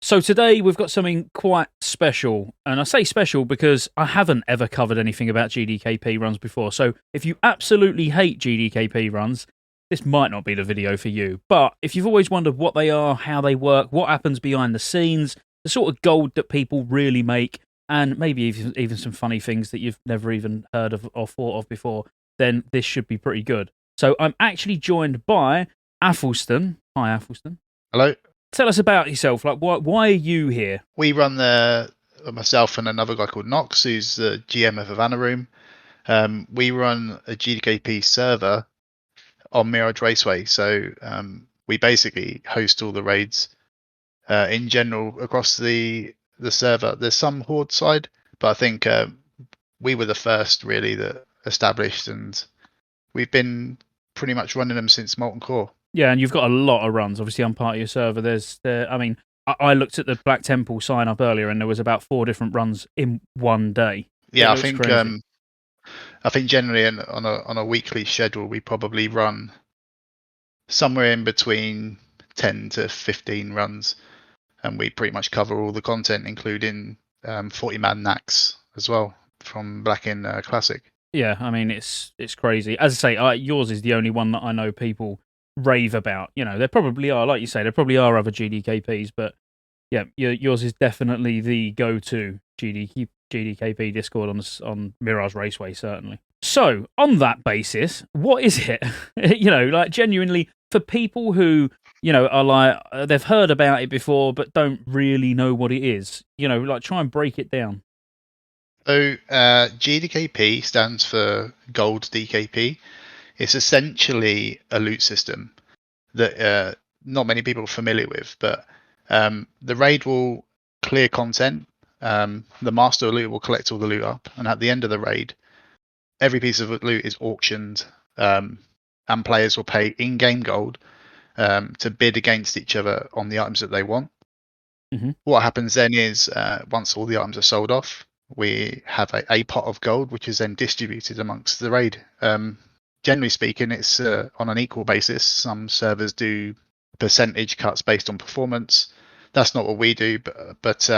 So today we've got something quite special, and I say special because I haven't ever covered anything about GDKP runs before. So if you absolutely hate GDKP runs, this might not be the video for you. But if you've always wondered what they are, how they work, what happens behind the scenes, the sort of gold that people really make, and maybe even some funny things that you've never even heard of or thought of before, then this should be pretty good. So I'm actually joined by Athelston. Hi, Athelston. Hello. Tell us about yourself. Like, why are you here? We run myself and another guy called Knox, who's the GM of Havana Room. We run a Gdkp server on Mirage Raceway, so we basically host all the raids in general across the server. There's some Horde side, but I think we were the first really that established, and we've been pretty much running them since Molten Core. Yeah, and you've got a lot of runs. Obviously, I'm part of your server. I looked at the Black Temple sign up earlier, and there was about 4 different runs in one day. Yeah, I think generally on a weekly schedule, we probably run somewhere in between 10 to 15 runs, and we pretty much cover all the content, including 40-man Nax as well from Black in Classic. Yeah, I mean it's crazy. As I say, yours is the only one that I know people rave about. You know, there probably are, like you say, there probably are other GDKPs, but yeah, yours is definitely the go-to GDKP Discord on Mirage Raceway, certainly. So, on that basis, what is it? Like genuinely, for people who, are like, they've heard about it before, but don't really know what it is, like try and break it down. So, Gdkp stands for Gold DKP. It's essentially a loot system that not many people are familiar with, but the raid will clear content. The master of loot will collect all the loot up, and at the end of the raid, every piece of loot is auctioned, and players will pay in-game gold to bid against each other on the items that they want. Mm-hmm. What happens then is once all the items are sold off, we have a pot of gold, which is then distributed amongst the raid. Generally speaking, it's on an equal basis. Some servers do percentage cuts based on performance. That's not what we do, but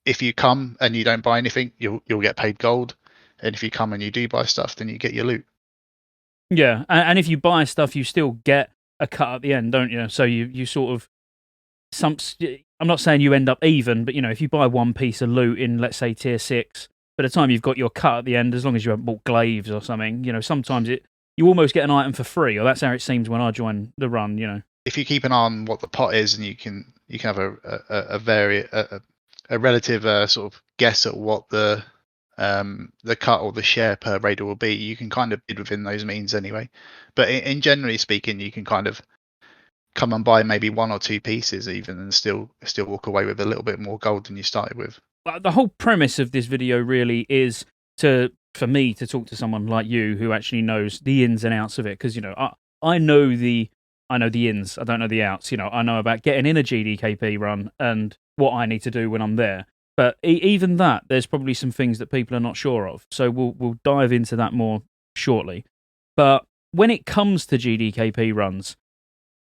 if you come and you don't buy anything, you'll get paid gold, and if you come and you do buy stuff, then you get your loot. Yeah, and if you buy stuff, you still get a cut at the end, don't you? So you sort of I'm not saying you end up even, but if you buy one piece of loot in, let's say, tier 6. By the time you've got your cut at the end, as long as you haven't bought glaives or something, sometimes you almost get an item for free, or that's how it seems when I join the run. If you keep an eye on what the pot is, and you can have a relative sort of guess at what the cut or the share per raider will be, you can kind of bid within those means anyway. But in generally speaking, you can kind of come and buy maybe 1 or 2 pieces even, and still walk away with a little bit more gold than you started with. The whole premise of this video really is for me to talk to someone like you who actually knows the ins and outs of it, because I know the ins, I don't know the outs. I know about getting in a GDKP run and what I need to do when I'm there. But even that, there's probably some things that people are not sure of. So we'll dive into that more shortly. But when it comes to GDKP runs,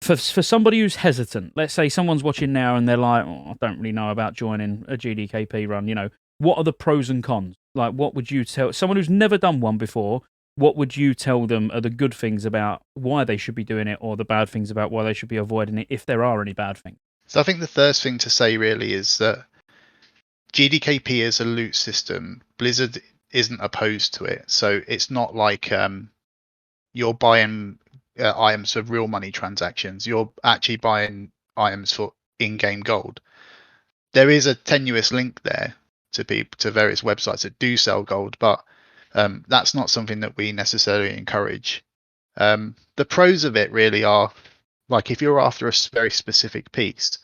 for somebody who's hesitant, let's say someone's watching now and they're like, I don't really know about joining a GDKP run, what are the pros and cons? Like, what would you tell someone who's never done one before? What would you tell them are the good things about why they should be doing it, or the bad things about why they should be avoiding it, if there are any bad things? So I think the first thing to say really is that Gdkp as a loot system, Blizzard isn't opposed to it. So it's not like you're buying items for real money transactions. You're actually buying items for in-game gold. There is a tenuous link there to various websites that do sell gold, but that's not something that we necessarily encourage. The pros of it really are, like, if you're after a very specific piece,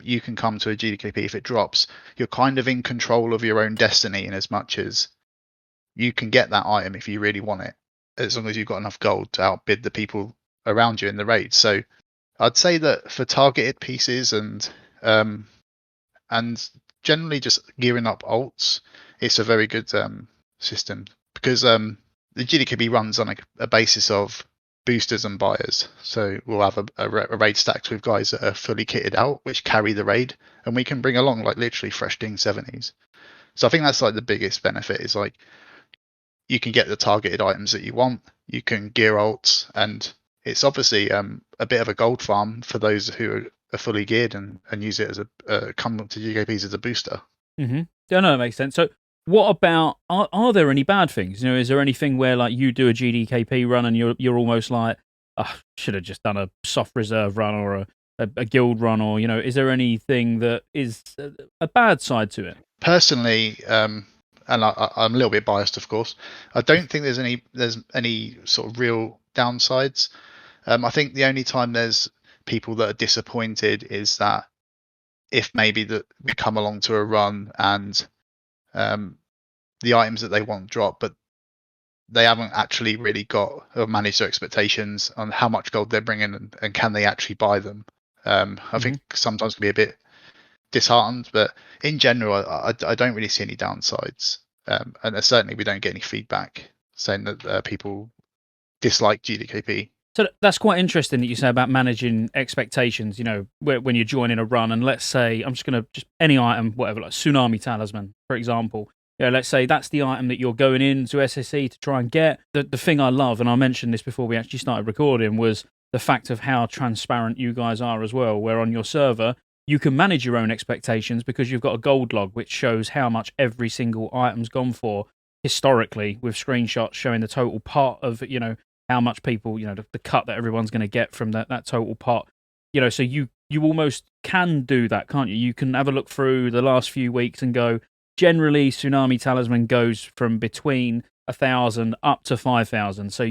you can come to a Gdkp. If it drops, you're kind of in control of your own destiny, in as much as you can get that item if you really want it, as long as you've got enough gold to outbid the people around you in the raid. So I'd say that for targeted pieces and generally just gearing up alts, it's a very good system, because the Gdkp runs on a basis of boosters and buyers. So we'll have a raid stacked with guys that are fully kitted out, which carry the raid, and we can bring along like literally fresh Ding 70s. So I think that's like the biggest benefit is like you can get the targeted items that you want, you can gear alts, and it's obviously a bit of a gold farm for those who are fully geared and use it as a come to GKPs as a booster. Mm-hmm. Yeah, no, that makes sense. So, what about are there any bad things? You know, is there anything where like you do a GDKP run and you're almost like, oh, should have just done a soft reserve run or a guild run, or you know, is there anything that is a bad side to it? Personally, and I'm a little bit biased, of course. I don't think there's any sort of real downsides. I think the only time there's people that are disappointed is that if maybe that we come along to a run and the items that they want drop, but they haven't actually really got or managed their expectations on how much gold they're bringing and can they actually buy them. I think sometimes can be a bit disheartened, but in general, I don't really see any downsides, and certainly we don't get any feedback saying that people dislike GDKP. So that's quite interesting that you say about managing expectations. You know, when you're joining a run, and let's say I'm just going to just any item, whatever, like Tsunami Talisman, for example. You know, let's say that's the item that you're going into SSE to try and get. The thing I love, and I mentioned this before we actually started recording, was the fact of how transparent you guys are as well. Where on your server you can manage your own expectations because you've got a gold log which shows how much every single item's gone for historically, with screenshots showing the total part of how much people, the cut that everyone's going to get from that total pot. So you almost can do that, can't you? You can have a look through the last few weeks and go, generally, Tsunami Talisman goes from between 1,000 up to 5,000. So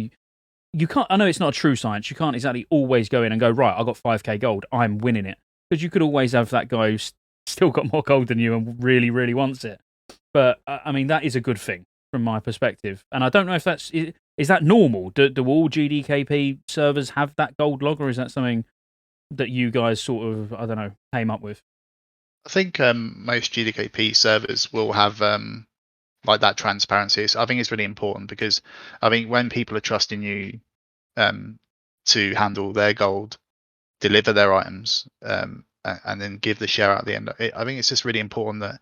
you can't, I know it's not a true science, you can't exactly always go in and go, right, I got 5k gold, I'm winning it. Because you could always have that guy who's still got more gold than you and really, really wants it. But, I mean, that is a good thing from my perspective. And I don't know if is that normal? Do all GDKP servers have that gold log, or is that something that you guys sort of, I don't know, came up with? I think most GDKP servers will have like that transparency. So I think it's really important because I think when people are trusting you to handle their gold, deliver their items, and then give the share out at the end, I think it's just really important that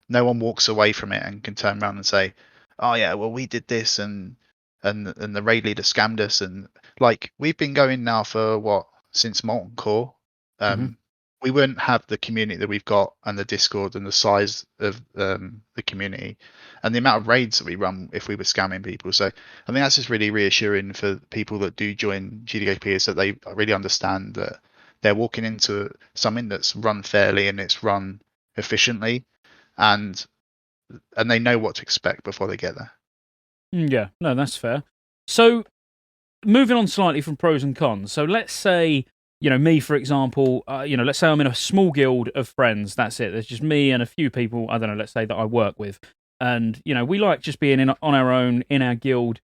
no one walks away from it and can turn around and say, "Oh yeah, well we did this and the raid leader scammed us." And like we've been going now for since Molten Core. We wouldn't have the community that we've got and the Discord and the size of the community and the amount of raids that we run if we were scamming people. So I think that's just really reassuring for people that do join GDKP, is that they really understand that they're walking into something that's run fairly and it's run efficiently, and they know what to expect before they get there. Yeah, no, that's fair. So moving on slightly from pros and cons. So let's say, me, for example, let's say I'm in a small guild of friends. That's it. There's just me and a few people, I don't know, let's say that I work with. And, we like just being on our own in our guild.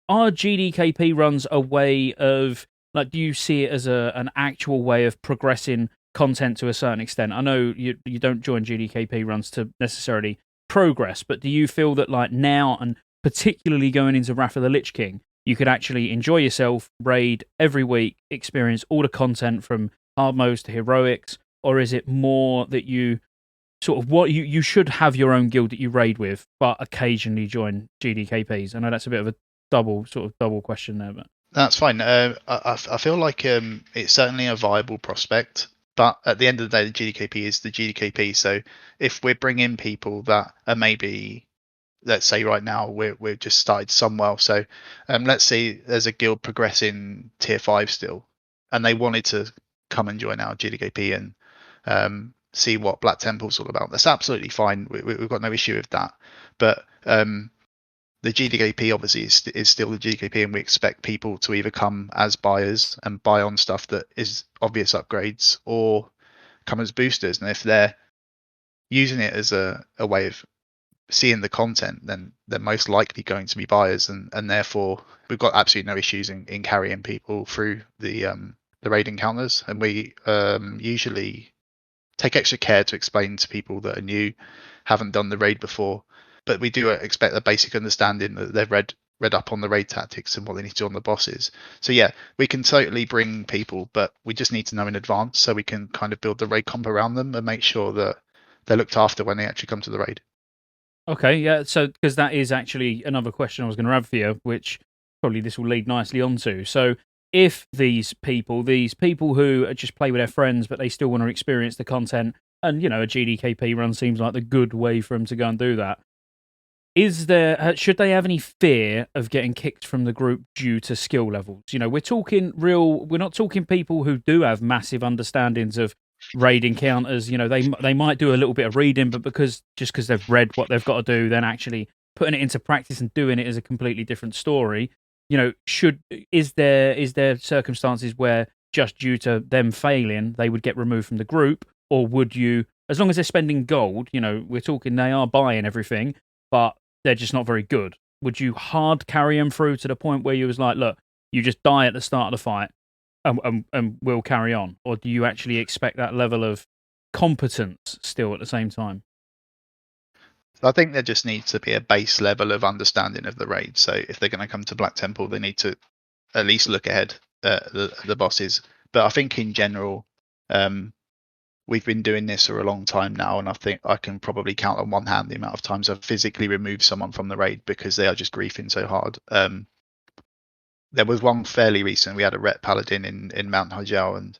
Are GDKP runs a way of, like, do you see it as an actual way of progressing content to a certain extent? I know you don't join GDKP runs to necessarily progress, but do you feel that, like, now, and particularly going into Wrath of the Lich King, you could actually enjoy yourself, raid every week, experience all the content from hard modes to heroics? Or is it more that you sort of you should have your own guild that you raid with, but occasionally join GDKPs? I know that's a bit of a double question there, but that's fine. I feel like it's certainly a viable prospect, but at the end of the day, the GDKP is the GDKP. So if we're bringing people that are maybe, let's say right now we've just started somewhere. So let's say there's a guild progressing tier 5 still, and they wanted to come and join our GDKP and see what Black Temple's all about. That's absolutely fine. We've got no issue with that. But the GDKP obviously is still the GDKP, and we expect people to either come as buyers and buy on stuff that is obvious upgrades, or come as boosters. And if they're using it as a way of seeing the content, then they're most likely going to be buyers, and therefore we've got absolutely no issues in carrying people through the raid encounters. And we usually take extra care to explain to people that are new, haven't done the raid before, but we do expect a basic understanding that they've read read up on the raid tactics and what they need to do on the bosses. So yeah, we can totally bring people, but we just need to know in advance so we can kind of build the raid comp around them and make sure that they're looked after when they actually come to the raid. Okay, yeah. So, because that is actually another question I was going to have for you, which probably this will lead nicely onto. So, if these people who just play with their friends, but they still want to experience the content, and a GDKP run seems like the good way for them to go and do that. Is there should they have any fear of getting kicked from the group due to skill levels? We're not talking people who do have massive understandings of raid encounters. They might do a little bit of reading, but because they've read what they've got to do, then actually putting it into practice and doing it is a completely different story. Is there circumstances where just due to them failing, they would get removed from the group, or would you, as long as they're spending gold, we're talking they are buying everything, but they're just not very good. Would you hard carry them through to the point where you was like, look, you just die at the start of the fight and we'll carry on? Or do you actually expect that level of competence still at the same time? I think there just needs to be a base level of understanding of the raid. So if they're going to come to Black Temple, they need to at least look ahead at the bosses. But I think in general, we've been doing this for a long time now, and I think I can probably count on one hand the amount of times I've physically removed someone from the raid because they are just griefing so hard. There was one fairly recent. We had a Ret Paladin in Mount Hajal,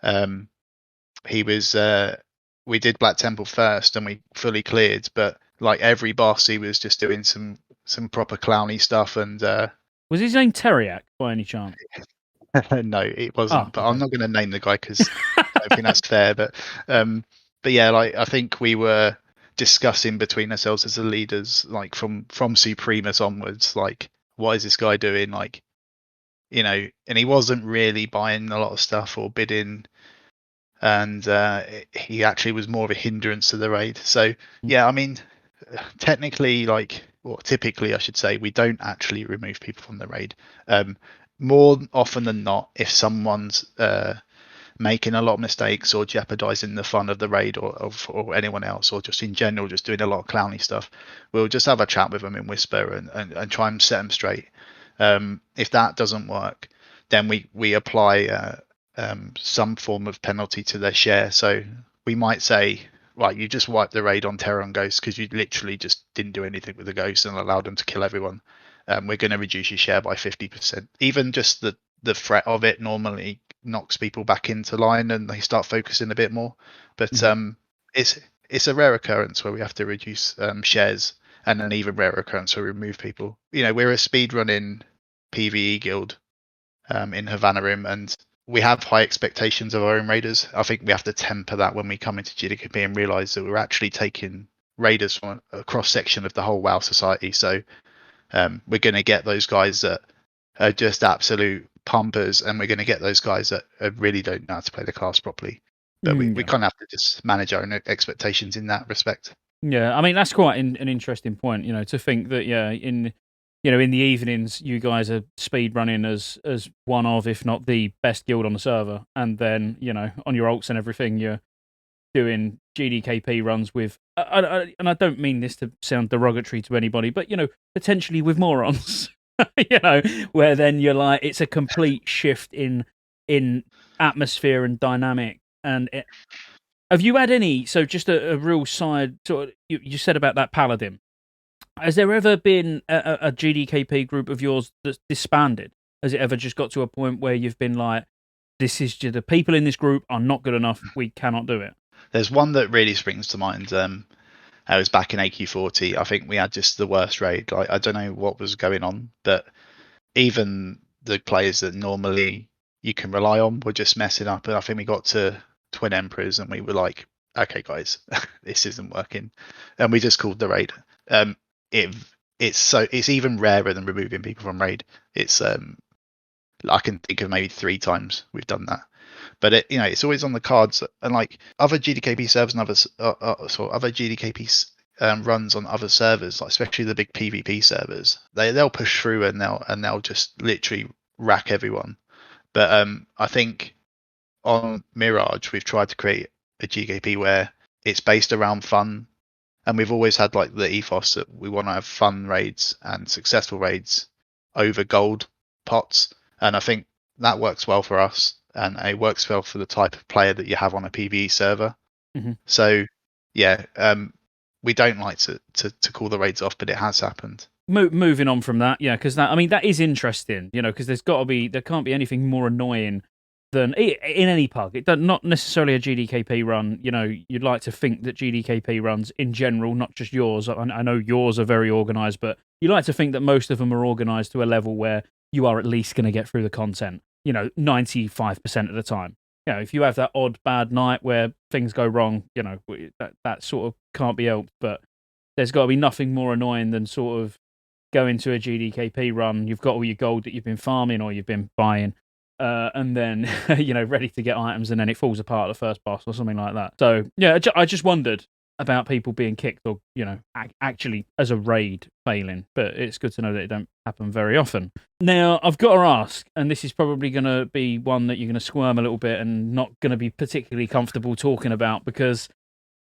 and he was. We did Black Temple first, and we fully cleared. But like every boss, he was just doing some proper clowny stuff. And was his name Teriak by any chance? no, it wasn't. Oh, but okay. I'm not going to name the guy because I don't think that's fair. But yeah, like I think we were discussing between ourselves as the leaders, like from Supremus onwards, like what is this guy doing? Like, and he wasn't really buying a lot of stuff or bidding, and he actually was more of a hindrance to the raid. So yeah, I mean, technically, typically, I should say, we don't actually remove people from the raid. More often than not, if someone's making a lot of mistakes or jeopardizing the fun of the raid or anyone else, or just in general just doing a lot of clowny stuff, we'll just have a chat with them in whisper and try and set them straight. If that doesn't work, then we apply some form of penalty to their share. So we might say, right, you just wiped the raid on Terran Ghosts because you literally just didn't do anything with the ghosts and allowed them to kill everyone. We're going to reduce your share by 50%. Even just the threat of it normally knocks people back into line and they start focusing a bit more. But it's a rare occurrence where we have to reduce shares, and an even rarer occurrence where we remove people. We're a speedrunning PvE guild in Havana Rim, and we have high expectations of our own raiders. I think we have to temper that when we come into Gdkp and realize that we're actually taking raiders from a cross section of the whole WoW society. So we're going to get those guys that are just absolute pumpers, and we're going to get those guys that really don't know how to play the class properly. But we kind of have to just manage our own expectations in that respect. Yeah, I mean that's quite an interesting point. To think that in the evenings you guys are speed running as one of, if not the best guild on the server, and then on your ults and everything you're doing GDKP runs with, and I don't mean this to sound derogatory to anybody, but potentially with morons, where then you're like, it's a complete shift in atmosphere and dynamic. And have you had any? So just a real side sort of, you said about that Paladin. Has there ever been a GDKP group of yours that's disbanded? Has it ever just got to a point where you've been like, this is just, the people in this group are not good enough, we cannot do it? There's one that really springs to mind. I was back in AQ40. I think we had just the worst raid. Like, I don't know what was going on, but even the players that normally you can rely on were just messing up. And I think we got to Twin Emperors and we were like, okay, guys, this isn't working. And we just called the raid. It's even rarer than removing people from raid. It's I can think of maybe 3 times we've done that. But it's always on the cards, and like other GDKP servers and other GDKP runs on other servers, like especially the big PvP servers, they'll push through and they'll just literally rack everyone. But I think on Mirage we've tried to create a GKP where it's based around fun, and we've always had like the ethos that we want to have fun raids and successful raids over gold pots, and I think that works well for us, and it works well for the type of player that you have on a PvE server. Mm-hmm. So yeah, we don't like to call the raids off, but it has happened. Moving on from that, yeah, because that is interesting, because there can't be anything more annoying than in any pug. Not necessarily a GDKP run. You'd like to think that GDKP runs in general, not just yours. I know yours are very organised, but you like to think that most of them are organised to a level where you are at least going to get through the content. 95% of the time. If you have that odd bad night where things go wrong, that sort of can't be helped. But there's got to be nothing more annoying than sort of go into a GDKP run, you've got all your gold that you've been farming or you've been buying, and then, ready to get items, and then it falls apart at the first boss or something like that. So, yeah, I just wondered about people being kicked or, actually as a raid failing, but it's good to know that it don't happen very often. Now, I've got to ask, and this is probably going to be one that you're going to squirm a little bit and not going to be particularly comfortable talking about because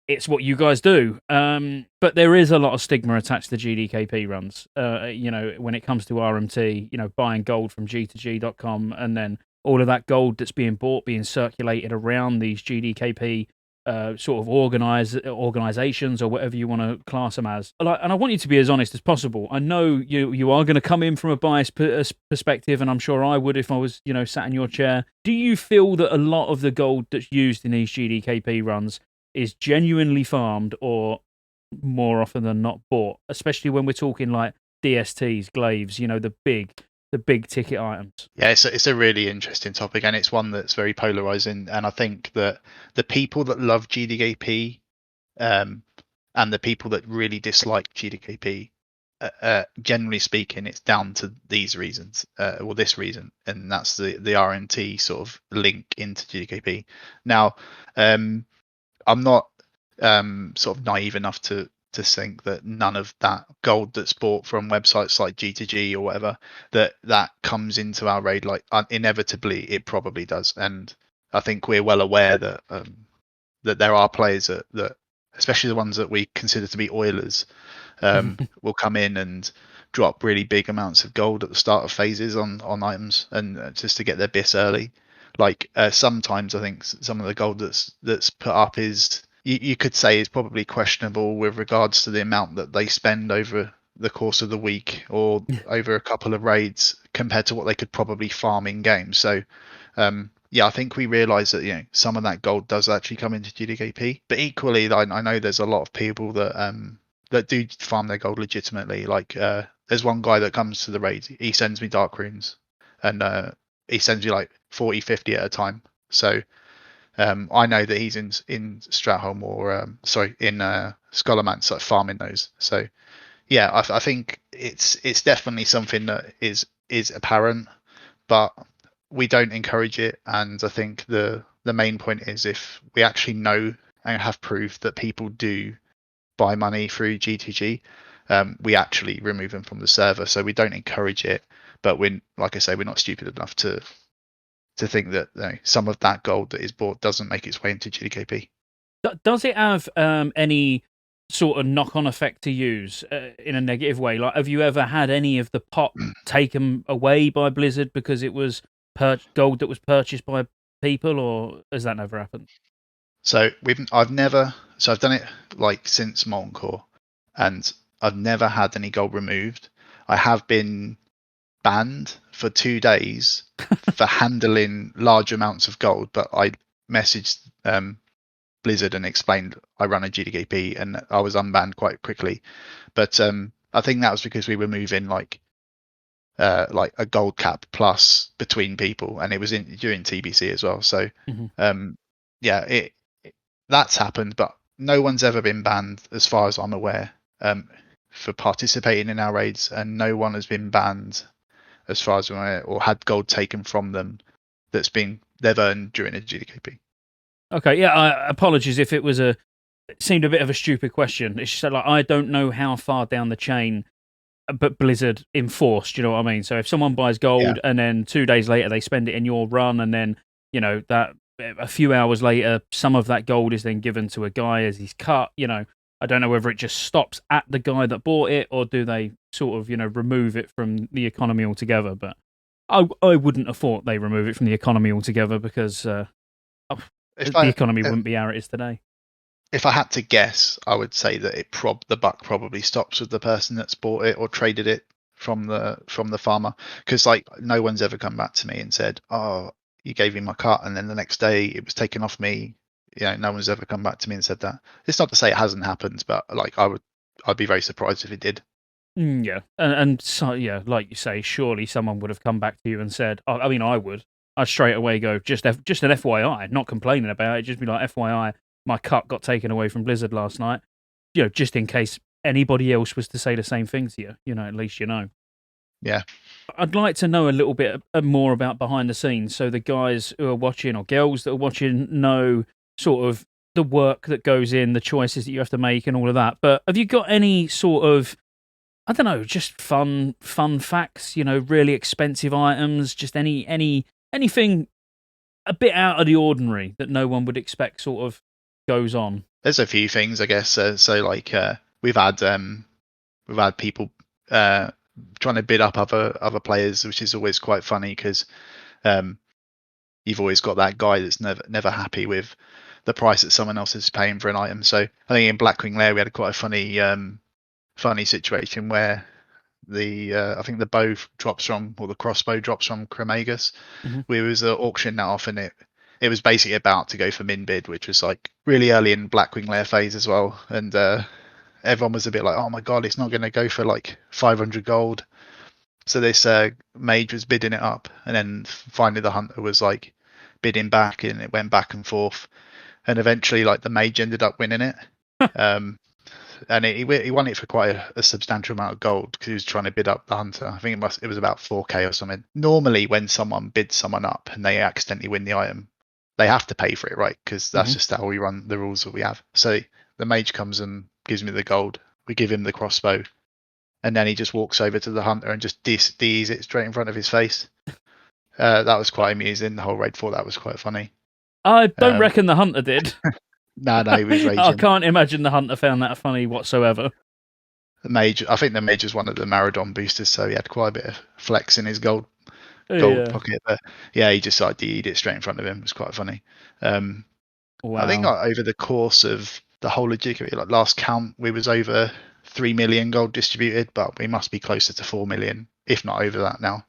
it's what you guys do. But there is a lot of stigma attached to GDKP runs. When it comes to RMT, buying gold from G2G.com and then all of that gold that's being bought, being circulated around these GDKP sort of organizations or whatever you want to class them as. And I want you to be as honest as possible. I know you are going to come in from a biased perspective, and I'm sure I would if I was, sat in your chair. Do you feel that a lot of the gold that's used in these GDKP runs is genuinely farmed or more often than not bought, especially when we're talking like DSTs, glaives, the big ticket items? Yeah, it's a really interesting topic, and it's one that's very polarizing. And I think that the people that love GDKP and the people that really dislike GDKP, generally speaking, it's down to these reasons, or this reason, and that's the RNT sort of link into GDKP. Now, I'm not sort of naive enough to think that none of that gold that's bought from websites like G2G or whatever that comes into our raid. Like inevitably, it probably does, and I think we're well aware that that there are players that, especially the ones that we consider to be oilers, will come in and drop really big amounts of gold at the start of phases on items, and just to get their bis early. Like sometimes I think some of the gold that's put up is you could say is probably questionable with regards to the amount that they spend over the course of the week or over a couple of raids compared to what they could probably farm in game. So yeah, I think we realise that some of that gold does actually come into GDKP, but equally I know there's a lot of people that do farm their gold legitimately. Like there's one guy that comes to the raid, he sends me dark runes, and he sends me like 40, 50 at a time. So I know that he's in Stratholme or in Scholomance, like farming those. So yeah, I think it's definitely something that is apparent, but we don't encourage it. And I think the main point is if we actually know and have proof that people do buy money through G2G, we actually remove them from the server. So we don't encourage it, but like I say, we're not stupid enough to think that some of that gold that is bought doesn't make its way into GDKP. Does it have any sort of knock-on effect to use in a negative way? Like, have you ever had any of the pot taken away by Blizzard because it was gold that was purchased by people, or has that never happened? So I've done it like since Molten Core, and I've never had any gold removed. I have been banned for 2 days for handling large amounts of gold, but I messaged Blizzard and explained I run a GDKP, and I was unbanned quite quickly. But I think that was because we were moving like a gold cap plus between people, and it was during TBC as well. So yeah, that's happened, but no one's ever been banned as far as I'm aware for participating in our raids, and no one has been banned as far as I'm aware, or had gold taken from them they've earned during a GDKP. Okay, yeah. Apologies if it seemed a bit of a stupid question. It's just like I don't know how far down the chain, but Blizzard enforced. You know what I mean? So if someone buys gold and then 2 days later they spend it in your run, and then that a few hours later some of that gold is then given to a guy as he's cut. I don't know whether it just stops at the guy that bought it, or do they sort of, remove it from the economy altogether. But I wouldn't have thought they remove it from the economy altogether because If the I economy wouldn't be how it is today. if I had to guess, I would say that the buck probably stops with the person that's bought it or traded it from the farmer, because like no one's ever come back to me and said, "Oh, you gave me my cut," and then the next day it was taken off me. No one's ever come back to me and said that. It's not to say it hasn't happened, but like I'd be very surprised if it did. Yeah, and so yeah, like you say, surely someone would have come back to you and said, I mean, I would. I'd straight away go, just an FYI, not complaining about it, just be like, FYI, my cut got taken away from Blizzard last night. Just in case anybody else was to say the same thing to you, at least you know. Yeah. I'd like to know a little bit more about behind the scenes, so the guys who are watching or girls that are watching know sort of the work that goes in, the choices that you have to make, and all of that. But have you got any sort of, I don't know, just fun facts? Really expensive items, just anything a bit out of the ordinary that no one would expect sort of goes on. There's a few things, I guess. So like we've had people trying to bid up other players, which is always quite funny because you've always got that guy that's never happy with the price that someone else is paying for an item. So I think in Blackwing Lair we had quite a funny situation where I think the bow drops from, or the crossbow drops from Cremagus. Mm-hmm. We was auctioning that off, and it was basically about to go for min bid, which was like really early in Blackwing Lair phase as well, and everyone was a bit like, oh my god, it's not going to go for like 500 gold. So this mage was bidding it up, and then finally the hunter was like bidding back, and it went back and forth, and eventually like the mage ended up winning it. And he won it for quite a substantial amount of gold because he was trying to bid up the hunter. I think it was about 4k or something. Normally, when someone bids someone up and they accidentally win the item, they have to pay for it, right? Because that's just how we run the rules that we have. So the mage comes and gives me the gold. We give him the crossbow, and then he just walks over to the hunter and just D's it straight in front of his face. That was quite amusing. The whole raid thought that was quite funny. I don't reckon the hunter did. No, he was raging. I can't imagine the hunter found that funny whatsoever. I think the mage was one of the Maradon boosters, so he had quite a bit of flex in his gold pocket. But yeah, he just like D'd it straight in front of him. It was quite funny. Wow. I think over the course of the whole of Gdkp, like last count, we was over 3 million gold distributed, but we must be closer to 4 million, if not over that now.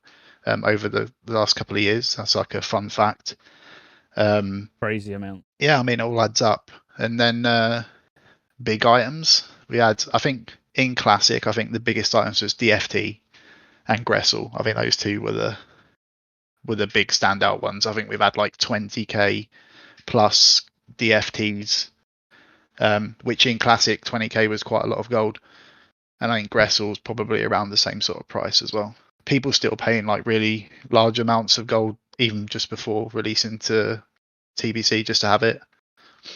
Over the last couple of years, that's like a fun fact. Crazy amount. Yeah, I mean, it all adds up. And then big items, we had, I think in Classic, I think the biggest items was DFT and Gressel. I think those two were the big standout ones. I think we've had like 20k plus DFTs, which in Classic 20k was quite a lot of gold. And I think Gressel's probably around the same sort of price as well. People still paying like really large amounts of gold, even just before releasing to TBC, just to have it.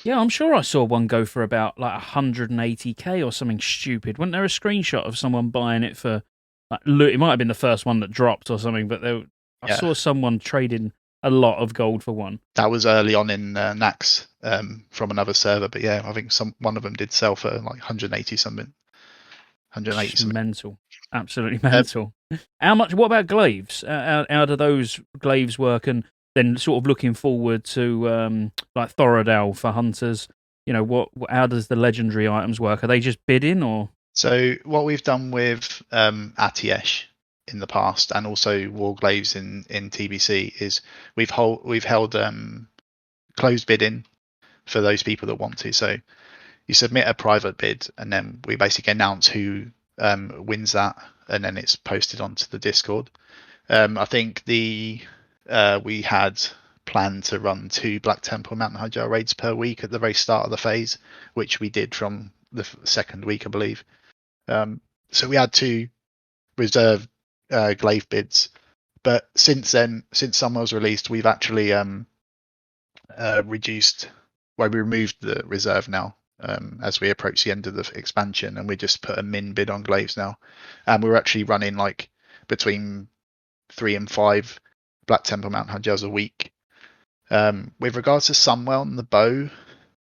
Yeah, I'm sure I saw one go for about like 180k or something stupid. Wasn't there a screenshot of someone buying it for like, it might have been the first one that dropped or something, but I saw someone trading a lot of gold for one. That was early on in Nax from another server, but yeah, I think one of them did sell for like 180 something. 180 something. Mental. Absolutely mental. How much? What about glaives? How do those glaives work? And then sort of looking forward to like Thorodal for hunters. How does the legendary items work? Are they just bidding or? So what we've done with Atiesh in the past, and also Warglaives in TBC, is we've held closed bidding for those people that want to. So you submit a private bid, and then we basically announce who wins that, and then it's posted onto the Discord. I think we had planned to run 2 Black Temple Mountain Hydra raids per week at the very start of the phase, which we did from the second week, I believe. So we had 2 reserve glaive bids, but since then, since Summer was released, we've actually reduced. Well, we removed the reserve now as we approach the end of the expansion, and we just put a min bid on glaives now, and we're actually running like between 3 and 5 Black Temple Mountain Hydras a week. With regards to Sunwell and the bow,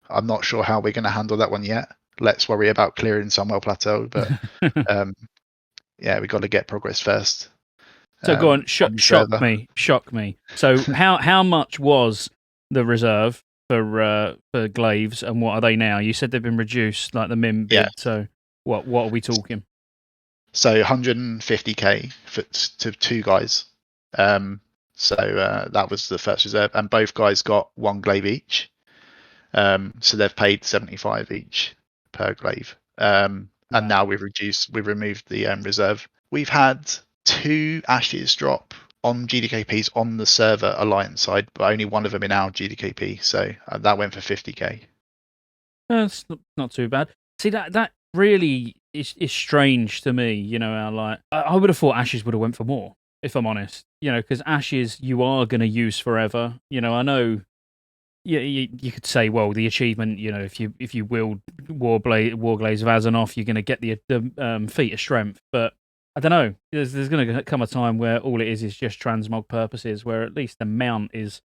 I'm not sure how we're going to handle that one yet. let's worry about clearing Sunwell Plateau. But yeah, we got to get progress first. So go on, the server. shock me. So how much was the reserve for glaives, and what are they now? You said they've been reduced, like the min bid. Yeah. So what are we talking? So 150k to 2 guys. So that was the first reserve, and both guys got 1 glaive each. So they've paid 75 each per glaive. And now we've removed the reserve. We've had 2 ashes drop on GDKPs on the server alliance side, but only one of them in our GDKP. So that went for 50k. That's not too bad. See, that really is strange to me. You know, I would have thought ashes would have went for more, if I'm honest. You know, because ashes you are going to use forever. You know, I know. Yeah, you could say, well, the achievement. You know, if you wield Warglaze of Azanoth, you're going to get the feat of strength. But I don't know. There's going to come a time where all it is just transmog purposes, where at least the mount is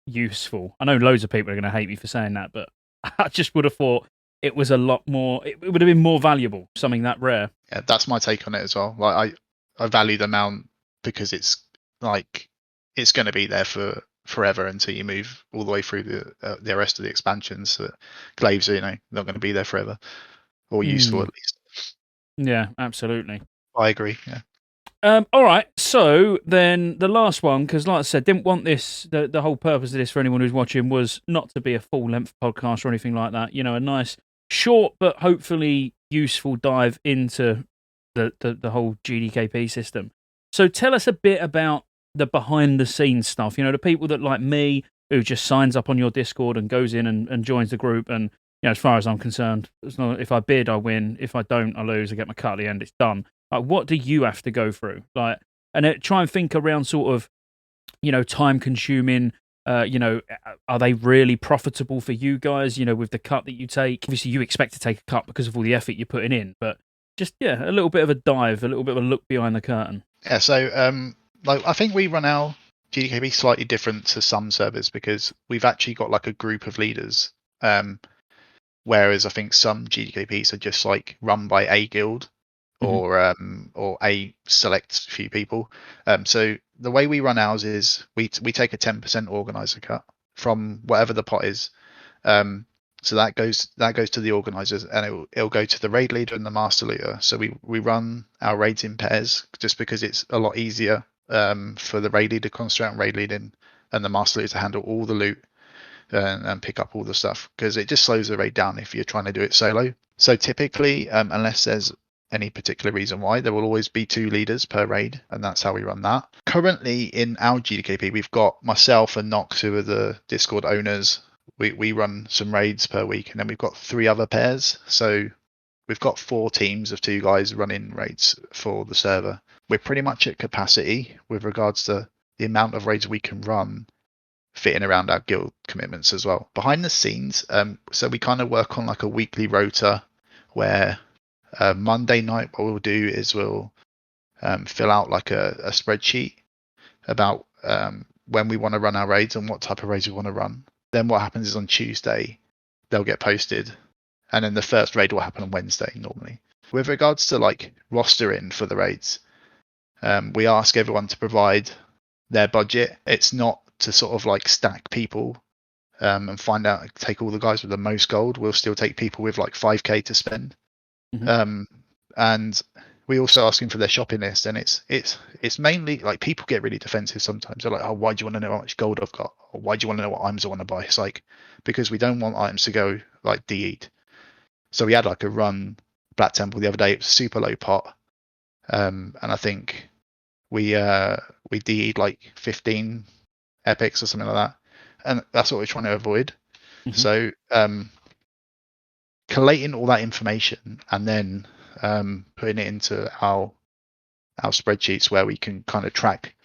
useful. I know loads of people are going to hate me for saying that, but I just would have thought it was a lot more. It would have been more valuable, something that rare. Yeah, that's my take on it as well. Like I value the mount because it's like it's going to be there for forever until you move all the way through the rest of the expansions. So glaives are not going to be there forever, or useful at least. Yeah, absolutely. I agree. Yeah. All right. So then the last one, because like I said, didn't want this. The whole purpose of this for anyone who's watching was not to be a full length podcast or anything like that. You know, a nice, short but hopefully useful dive into the whole GDKP system. So tell us a bit about the behind the scenes stuff. You know, the people that like me who just signs up on your Discord and goes in and joins the group. And you know, as far as I'm concerned, if I bid, I win. If I don't, I lose. I get my cut at the end. It's done. Like, what do you have to go through? Like, and try and think around sort of, you know, time consuming. You know, are they really profitable for you guys? You know, with the cut that you take. Obviously, you expect to take a cut because of all the effort you're putting in. But just a little bit of a dive, a little bit of a look behind the curtain. Yeah. So like I think we run our GDKP slightly different to some servers because we've actually got like a group of leaders. Whereas I think some GDKPs are just like run by a guild or a select few people. So the way we run ours is we take a 10% organizer cut from whatever the pot is. So that goes to the organizers, and it'll go to the raid leader and the master leader. So we run our raids in pairs just because it's a lot easier for the raid leader to concentrate on raid leading and the master leader to handle all the loot and pick up all the stuff, because it just slows the raid down if you're trying to do it solo. So typically, unless there's any particular reason why, there will always be 2 leaders per raid, and that's how we run that. Currently in our GDKP, we've got myself and Nox, who are the Discord owners. We run some raids per week, and then we've got 3 other pairs. So we've got 4 teams of 2 guys running raids for the server. We're pretty much at capacity with regards to the amount of raids we can run, fitting around our guild commitments as well. Behind the scenes, so we kind of work on like a weekly rota where Monday night what we'll do is we'll fill out like a spreadsheet about when we want to run our raids and what type of raids we want to run. Then what happens is on Tuesday they'll get posted, and then the first raid will happen on Wednesday normally. With regards to like rostering for the raids, we ask everyone to provide their budget. It's not to sort of like stack people and take all the guys with the most gold. We'll still take people with like 5k to spend. And we also ask them for their shopping list, and it's mainly like people get really defensive sometimes. They're like, oh, why do you want to know how much gold I've got? Or why do you want to know what items I want to buy? It's like, because we don't want items to go like de-eat. So we had like a run Black Temple the other day. It was super low pot, and I think we de-eat like 15 epics or something like that, and that's what we're trying to avoid. So collating all that information and then putting it into our spreadsheets where we can kind of track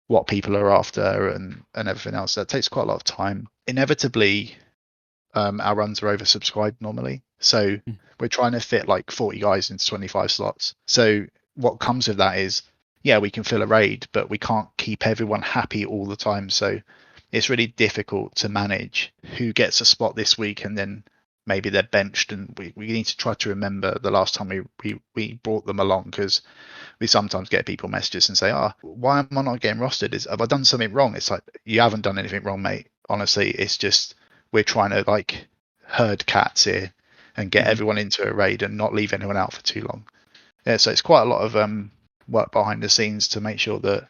what people are after and everything else. That takes quite a lot of time. Inevitably, our runs are oversubscribed normally, so we're trying to fit like 40 guys into 25 slots. So what comes with that is, yeah, we can fill a raid, but we can't keep everyone happy all the time. So it's really difficult to manage who gets a spot this week and then maybe they're benched, and we need to try to remember the last time we brought them along, because we sometimes get people messages and say, why am I not getting rostered? Have I done something wrong? It's like, you haven't done anything wrong, mate. Honestly, it's just we're trying to like herd cats here and get everyone into a raid and not leave anyone out for too long. Yeah, so it's quite a lot of work behind the scenes to make sure that,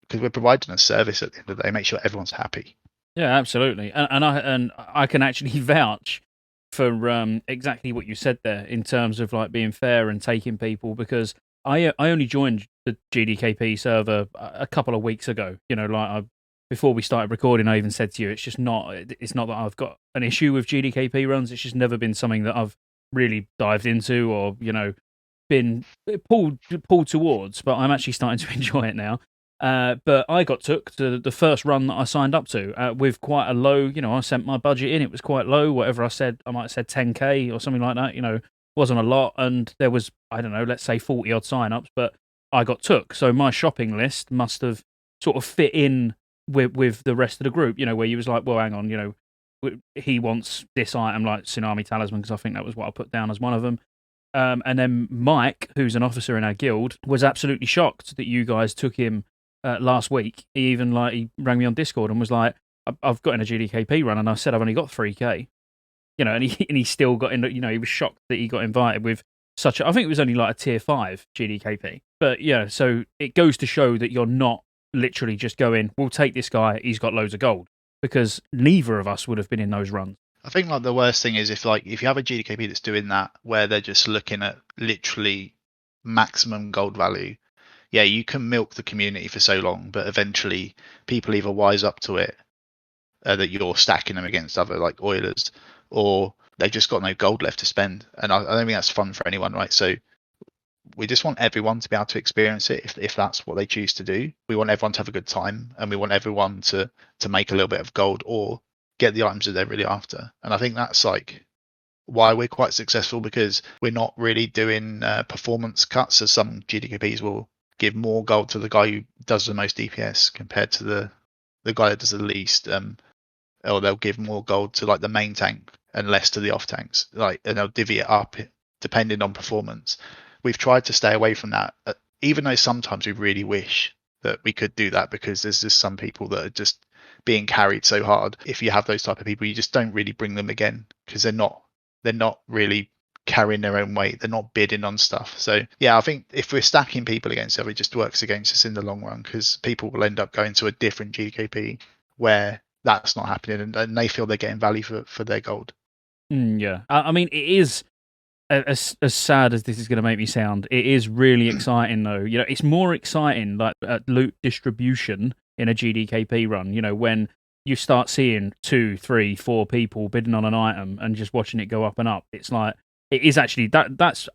because we're providing a service at the end of the day, make sure everyone's happy. Yeah, absolutely, and I can actually vouch for exactly what you said there in terms of like being fair and taking people, because I only joined the GDKP server a couple of weeks ago. You know, like before we started recording, I even said to you, it's not that I've got an issue with GDKP runs. It's just never been something that I've really dived into or been pulled towards. But I'm actually starting to enjoy it now. But I got took to the first run that I signed up to with quite a low, I sent my budget in, it was quite low, whatever I said, I might have said 10k or something like that, wasn't a lot, and there was, I don't know, let's say 40 odd sign-ups, but I got took, so my shopping list must have sort of fit in with the rest of the group, where you was like, well, hang on, he wants this item like Tsunami Talisman, because I think that was what I put down as one of them. And then Mike, who's an officer in our guild, was absolutely shocked that you guys took him last week. He rang me on Discord and was like, I've got in a GDKP run, and I said I've only got 3k, and he still got in. He was shocked that he got invited with such a, I think it was only like a tier 5 GDKP. But yeah, so it goes to show that you're not literally just going, we'll take this guy, he's got loads of gold, because neither of us would have been in those runs. I think like the worst thing is if you have a GDKP that's doing that, where they're just looking at literally maximum gold value. Yeah, you can milk the community for so long, but eventually people either wise up to it, that you're stacking them against other like Oilers, or they've just got no gold left to spend. And I don't think that's fun for anyone, right? So we just want everyone to be able to experience it if that's what they choose to do. We want everyone to have a good time, and we want everyone to make a little bit of gold or get the items that they're really after. And I think that's like why we're quite successful, because we're not really doing performance cuts, as some GDKPs will give more gold to the guy who does the most DPS compared to the guy that does the least, or they'll give more gold to like the main tank and less to the off tanks, and they'll divvy it up depending on performance. We've tried to stay away from that, even though sometimes we really wish that we could do that, because there's just some people that are just being carried so hard. If you have those type of people, you just don't really bring them again, because they're not really carrying their own weight. They're not bidding on stuff. So yeah, I think if we're stacking people against it, it just works against us in the long run, because people will end up going to a different GKP where that's not happening, and they feel they're getting value for their gold. Yeah, I mean, it is, as sad as this is going to make me sound, it is really exciting though. It's more exciting like loot distribution in a GDKP run. When you start seeing 2, 3, 4 people bidding on an item and just watching it go up and up, it's like, it is actually that's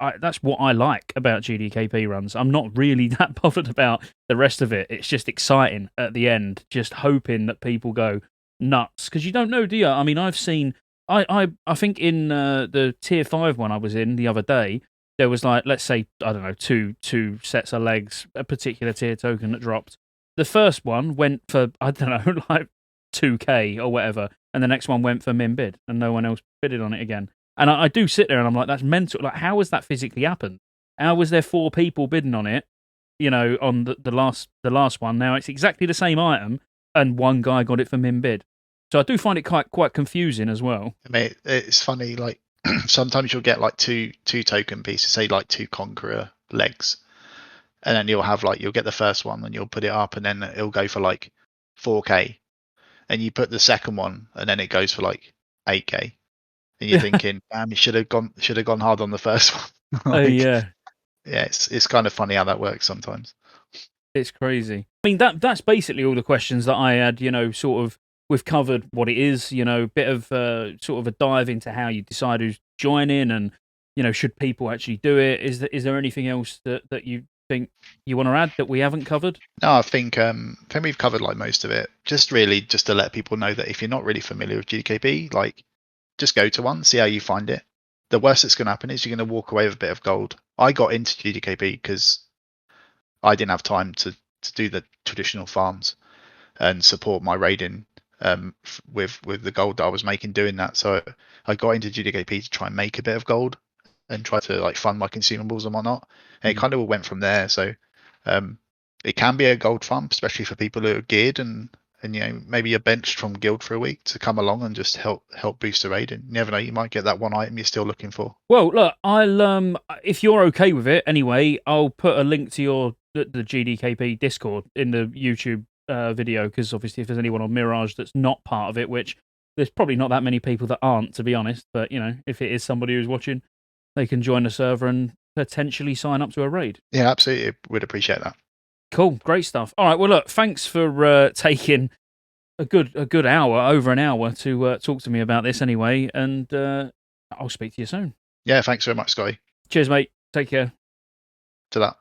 what I like about GDKP runs. I'm not really that bothered about the rest of it. It's just exciting at the end, just hoping that people go nuts, because you don't know, do you? I mean, I've seen, I think in the tier 5 one I was in the other day, there was like, let's say, I don't know, two sets of legs, a particular tier token that dropped. The first one went for, I don't know, like 2k or whatever, and the next one went for min bid, and no one else bidded on it again. And I do sit there and I'm like, that's mental. Like, how has that physically happened? How was there 4 people bidding on it, on the last one? Now it's exactly the same item, and one guy got it for min bid. So I do find it quite confusing as well. I mean, it's funny, like sometimes you'll get like two token pieces, say like 2 Conqueror legs, and then you'll get the first one and you'll put it up, and then it'll go for like 4k, and you put the second one and then it goes for like 8k. And you're thinking, damn, you should have gone hard on the first one. Yeah, it's kind of funny how that works sometimes. It's crazy. I mean, that's basically all the questions that I had. Sort of, we've covered what it is. Bit of sort of a dive into how you decide who's joining, and should people actually do it? Is there anything else that you think you want to add that we haven't covered? No, I think we've covered like most of it. Just to let people know that if you're not really familiar with GKP, like, just go to one, see how you find it. The worst that's going to happen is you're going to walk away with a bit of gold. I got into GDKP because I didn't have time to do the traditional farms and support my raiding with the gold that I was making doing that. So I got into Gdkp to try and make a bit of gold and try to like fund my consumables and whatnot. And it kind of went from there. So it can be a gold farm, especially for people who are geared and maybe you're benched from guild for a week to come along and just help boost the raid. And you never know, you might get that one item you're still looking for. Well, look, I'll if you're okay with it anyway, I'll put a link to the Gdkp Discord in the YouTube video, because obviously if there's anyone on Mirage that's not part of it, which there's probably not that many people that aren't, to be honest, but if it is somebody who's watching, they can join the server and potentially sign up to a raid. Yeah, absolutely, would appreciate that. Cool, great stuff. All right, well, look, thanks for taking a good hour, over an hour, to talk to me about this anyway, and I'll speak to you soon. Yeah, thanks very much, Scotty. Cheers, mate. Take care. To that.